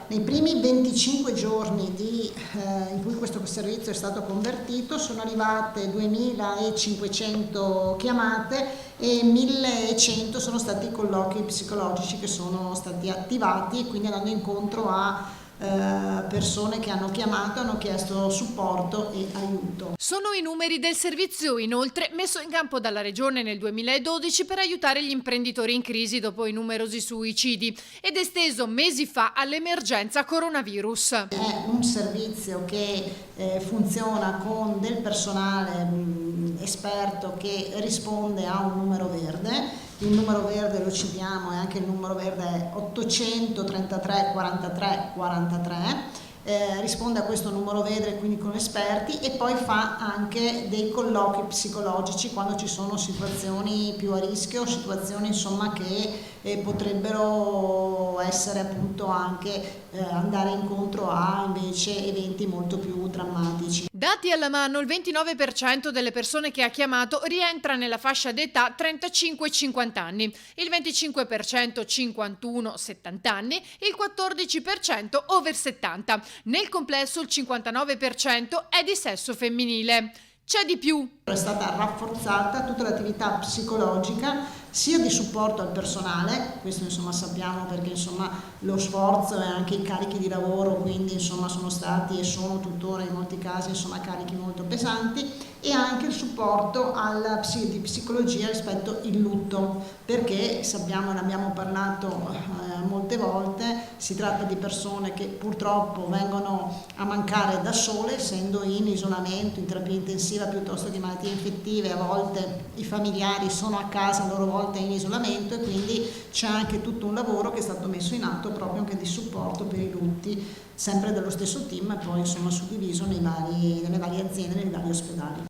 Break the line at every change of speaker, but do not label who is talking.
nei primi 25 giorni in cui questo servizio è stato convertito sono arrivate 2.500 chiamate e 1.100 sono stati i colloqui psicologici che sono stati attivati, e quindi andando incontro a persone che hanno chiamato e hanno chiesto supporto e aiuto.
Sono i numeri del servizio, inoltre, messo in campo dalla Regione nel 2012 per aiutare gli imprenditori in crisi dopo i numerosi suicidi ed esteso mesi fa all'emergenza coronavirus.
È un servizio che funziona con del personale esperto che risponde a un numero verde. Il numero verde lo citiamo, e anche il numero verde è 833 43 43. Risponde a questo numero verde, quindi con esperti, e poi fa anche dei colloqui psicologici quando ci sono situazioni più a rischio, situazioni insomma che potrebbero essere appunto anche andare incontro a invece eventi molto più drammatici.
Dati alla mano, il 29% delle persone che ha chiamato rientra nella fascia d'età 35-50 anni, il 25% 51-70 anni, il 14% over 70. Nel complesso il 59% è di sesso femminile. C'è di più.
È stata rafforzata tutta l'attività psicologica, sia di supporto al personale, questo insomma sappiamo perché insomma lo sforzo e anche i carichi di lavoro quindi insomma sono stati e sono tuttora in molti casi insomma carichi molto pesanti, e anche il supporto di psicologia rispetto al lutto, perché sappiamo, ne abbiamo parlato molte volte, si tratta di persone che purtroppo vengono a mancare da sole, essendo in isolamento, in terapia intensiva piuttosto che malattie infettive. A volte i familiari sono a casa, a loro volta in isolamento, e quindi c'è anche tutto un lavoro che è stato messo in atto proprio anche di supporto per i lutti, sempre dello stesso team, e poi insomma suddiviso nelle varie aziende, nei vari ospedali.